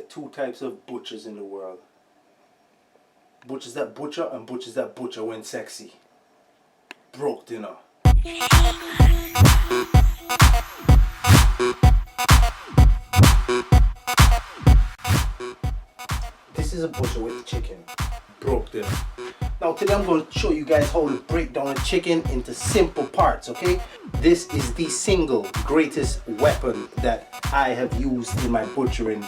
two types of butchers in the world. Butchers that butcher and butchers that butcher when sexy. Broke dinner. This is a butcher with chicken. Broke dinner. Now today I'm going to show you guys how to break down a chicken into simple parts, okay? This is the single greatest weapon that I have used in my butchering.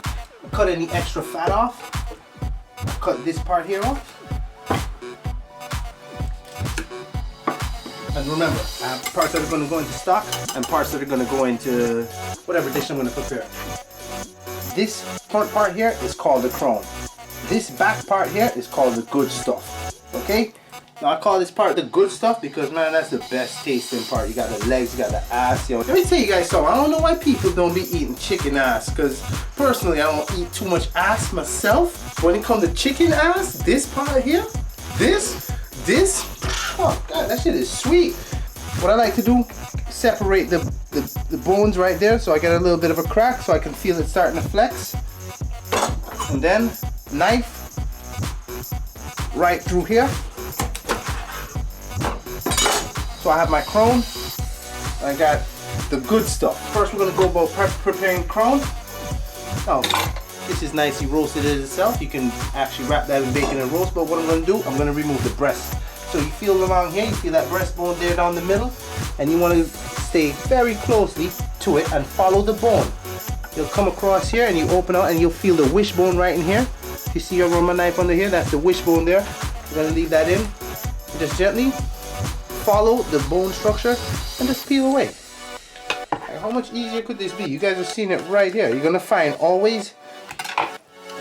Cut any extra fat off. Cut this part here off. And remember, I have parts that are going to go into stock and parts that are going to go into whatever dish I'm going to prepare. This front part here is called the crown. This back part here is called the good stuff. Okay? Now I call this part the good stuff because, man, that's the best tasting part. You got the legs, you got the ass. You know. Let me tell you guys something. I don't know why people don't be eating chicken ass, because personally I don't eat too much ass myself. But when it comes to chicken ass, this part here, this, oh god, that shit is sweet. What I like to do, separate the bones right there so I get a little bit of a crack so I can feel it starting to flex. And then knife right through here. So I have my crown, I got the good stuff. First we're going to go about preparing crown. Now, this is nicely roasted in itself. You can actually wrap that in bacon and roast, but what I'm going to do, I'm going to remove the breast. So you feel along here, you feel that breastbone there down the middle, and you want to stay very closely to it and follow the bone. You'll come across here and you open out and you'll feel the wishbone right in here. If you see I run my knife under here, that's the wishbone there. We're going to leave that in. Just gently follow the bone structure and just peel away. How much easier could this be? You guys are seeing it right here. You're going to find always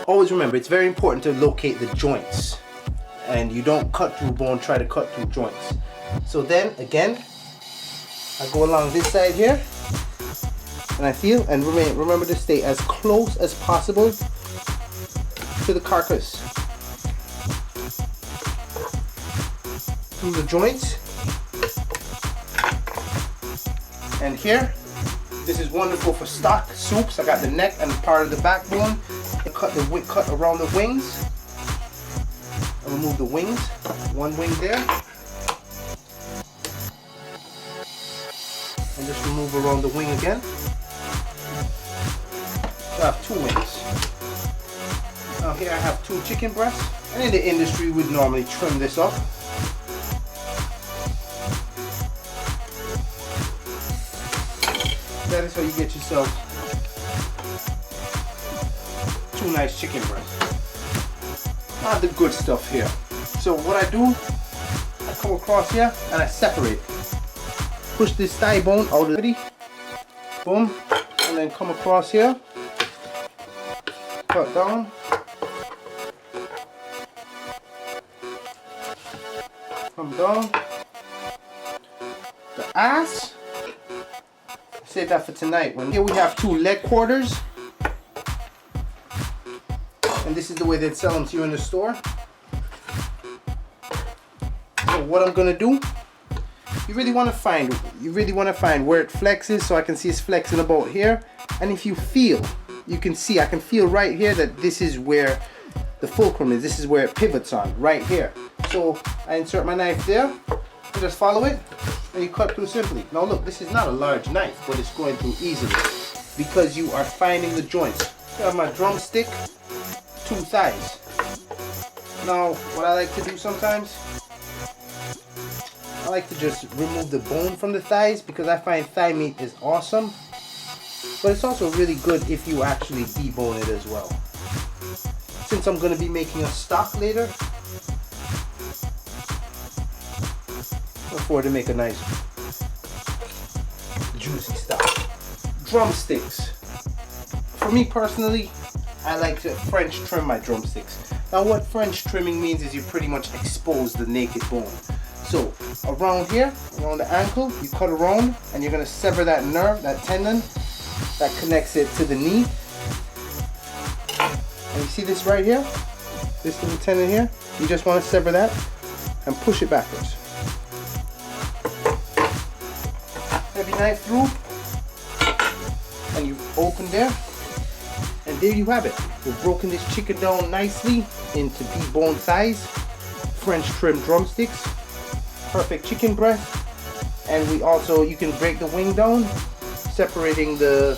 remember, it's very important to locate the joints. And you don't cut through bone, try to cut through joints. So then again, I go along this side here and I feel, and remember to stay as close as possible to the carcass, through the joints. And here, this is wonderful for stock soups. I got the neck and part of the backbone. Cut around the wings. I'll remove the wings. One wing there. And just remove around the wing again. So I have two wings. Now here I have two chicken breasts. And in the industry we'd normally trim this up. That is how you get yourself two nice chicken breasts. I have the good stuff here. So what I do, I come across here and I separate. Push this thigh bone out of the boom, and then come across here, cut down, come down. The ass, save that for tonight. Here we have two leg quarters, and this is the way they'd sell them to you in the store. So what I'm gonna do, you really want to find where it flexes, so I can see it's flexing about here. And if you feel, you can see, I can feel right here that this is where the fulcrum is. This is where it pivots on, right here. So I insert my knife there, and just follow it, and you cut through simply. Now look, this is not a large knife, but it's going through easily because you are finding the joints. I have my drumstick, two thighs. Now what I like to do sometimes, I like to just remove the bone from the thighs because I find thigh meat is awesome, but it's also really good if you actually debone it as well. Since I'm going to be making a stock later, afford to make a nice juicy stock. Drumsticks. For me personally, I like to French trim my drumsticks. Now what French trimming means is you pretty much expose the naked bone. So around here, around the ankle, you cut around and you're going to sever that nerve, that tendon that connects it to the knee. And you see this right here? This little tendon here? You just want to sever that and push it backwards. Heavy knife through, and you open there and there you have it. We've broken this chicken down nicely into deboned thighs, French trim drumsticks, perfect chicken breast, and we also, you can break the wing down, separating the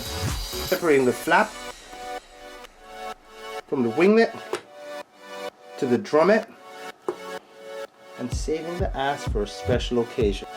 flap from the winglet to the drummet, and saving the ass for a special occasion.